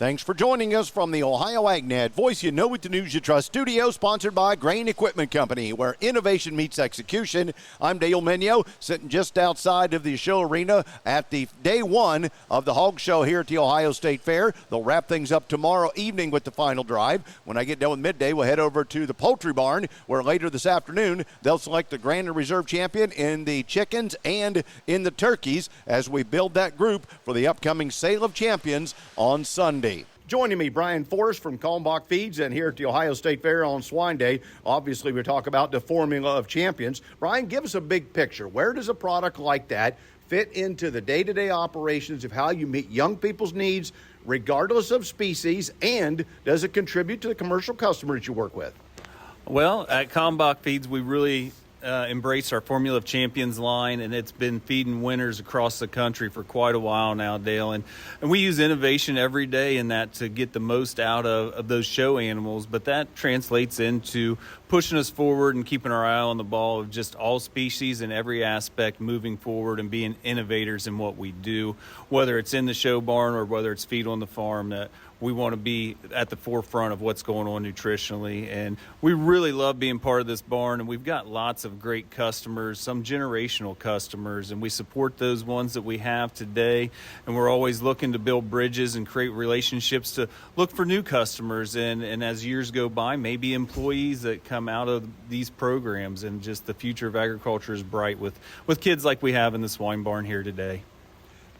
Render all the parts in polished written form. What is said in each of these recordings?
Thanks for joining us from the Ohio AgNet Voice You Know With the News You Trust studio, sponsored by Grain Equipment Company, where innovation meets execution. I'm Dale Minio, sitting just outside of the show arena at the day one of the Hog Show here at the Ohio State Fair. They'll wrap things up tomorrow evening with the final drive. When I get done with midday, we'll head over to the poultry barn, where later this afternoon they'll select the Grand and Reserve champion in the chickens and in the turkeys as we build that group for the upcoming Sale of Champions on Sunday. Joining me, Brian Forrest from Kalmbach Feeds, and here at the Ohio State Fair on Swine Day, obviously we talk about the formula of champions. Brian, give us a big picture. Where does a product like that fit into the day-to-day operations of how you meet young people's needs, regardless of species, and does it contribute to the commercial customers you work with? Well, at Kalmbach Feeds, we really embrace our Formula of Champions line, and it's been feeding winners across the country for quite a while now, Dale. And we use innovation every day in that to get the most out of those show animals, but that translates into pushing us forward and keeping our eye on the ball of just all species and every aspect moving forward and being innovators in what we do, whether it's in the show barn or whether it's feed on the farm. That we want to be at the forefront of what's going on nutritionally, and we really love being part of this barn, and we've got lots of great customers, some generational customers, and we support those ones that we have today, and we're always looking to build bridges and create relationships to look for new customers, and as years go by, maybe employees that come out of these programs, and just the future of agriculture is bright with kids like we have in the swine barn here today.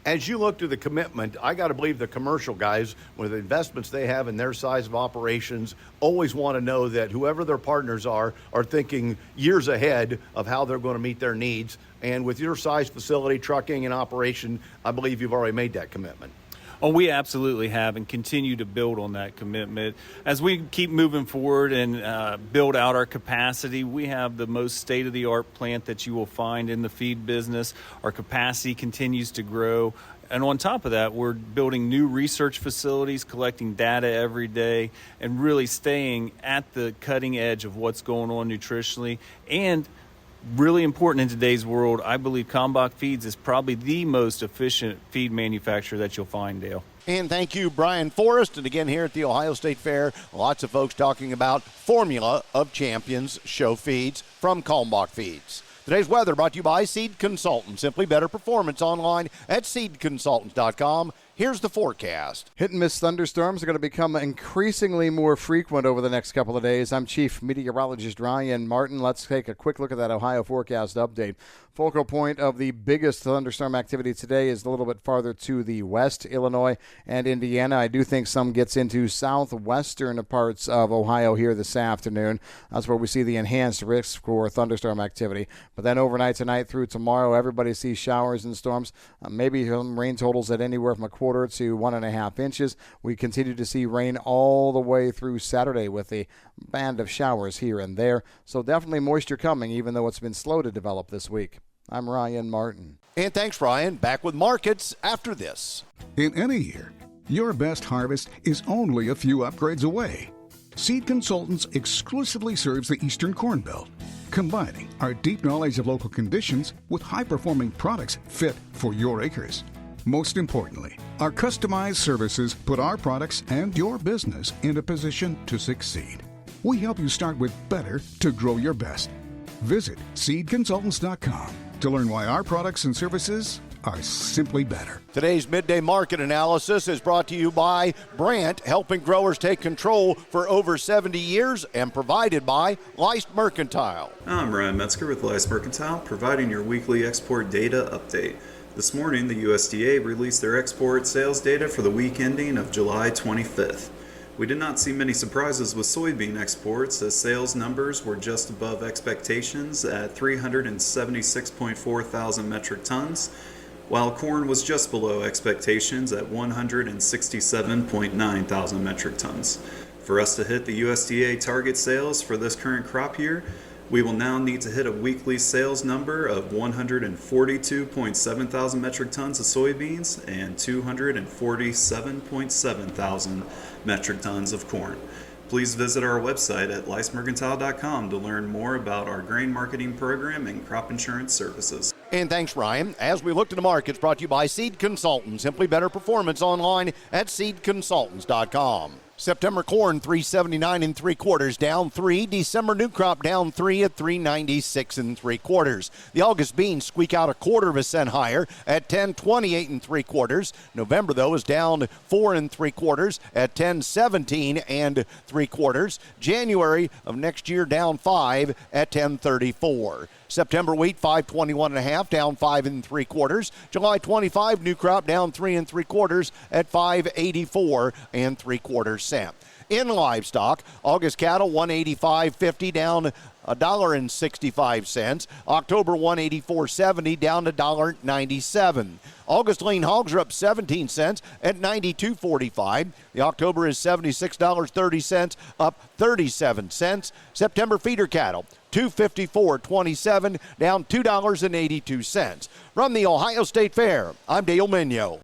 As you look to the commitment, I got to believe the commercial guys, with the investments they have in their size of operations, always want to know that whoever their partners are thinking years ahead of how they're going to meet their needs. And with your size facility, trucking, and operation, I believe you've already made that commitment. Oh, we absolutely have, and continue to build on that commitment. As we keep moving forward and build out our capacity, we have the most state-of-the-art plant that you will find in the feed business. Our capacity continues to grow. And on top of that, we're building new research facilities, collecting data every day, and really staying at the cutting edge of what's going on nutritionally. And really important in today's world, I believe Kalmbach Feeds is probably the most efficient feed manufacturer that you'll find, Dale. And thank you, Brian Forrest. And again, here at the Ohio State Fair, lots of folks talking about Formula of Champions show feeds from Kalmbach Feeds. Today's weather brought to you by Seed Consultants. Simply better performance online at seedconsultants.com. Here's the forecast. Hit and miss thunderstorms are going to become increasingly more frequent over the next couple of days. I'm Chief Meteorologist Ryan Martin. Let's take a quick look at that Ohio forecast update. Focal point of the biggest thunderstorm activity today is a little bit farther to the west, Illinois and Indiana. I do think some gets into southwestern parts of Ohio here this afternoon. That's where we see the enhanced risk for thunderstorm activity. But then overnight tonight through tomorrow, everybody sees showers and storms. Maybe some rain totals at anywhere from a quarter to 1.5 inches. We continue to see rain all the way through Saturday with a band of showers here and there. So definitely moisture coming, even though it's been slow to develop this week. I'm Ryan Martin. And thanks, Ryan. Back with markets after this. In any year, your best harvest is only a few upgrades away. Seed Consultants exclusively serves the Eastern Corn Belt, combining our deep knowledge of local conditions with high-performing products fit for your acres. Most importantly, our customized services put our products and your business in a position to succeed. We help you start with better to grow your best. Visit seedconsultants.com to learn why our products and services are simply better. Today's Midday Market Analysis is brought to you by Brandt, helping growers take control for over 70 years, and provided by Leist Mercantile. I'm Ryan Metzger with Leist Mercantile, providing your weekly export data update. This morning, the USDA released their export sales data for the week ending of July 25th. We did not see many surprises with soybean exports, as sales numbers were just above expectations at 376.4 thousand metric tons, while corn was just below expectations at 167.9 thousand metric tons. For us to hit the USDA target sales for this current crop year, we will now need to hit a weekly sales number of 142.7 thousand metric tons of soybeans and 247.7 thousand metric tons of corn. Please visit our website at licemercantile.com to learn more about our grain marketing program and crop insurance services. And thanks, Ryan. As we look to the markets, brought to you by Seed Consultants. Simply better performance online at seedconsultants.com. September corn 379 3/4 down 3. December new crop down 3 at 396 3/4. The August beans squeak out 1/4 cent higher at 1028 3/4. November though is down 4 3/4 at 1017 3/4. January of next year down 5 at 1034. September wheat 521.5 down 5 3/4. July 25 new crop down 3 3/4 at 584 3/4 cents. In livestock, August cattle 185.50 down $1.65. October 184.70 down $1.97. August lean hogs are up 17 cents at 92.45. The October is $76.30 up 37 cents. September feeder cattle $254.27 down $2.82. From the Ohio State Fair, I'm Dale Minyo.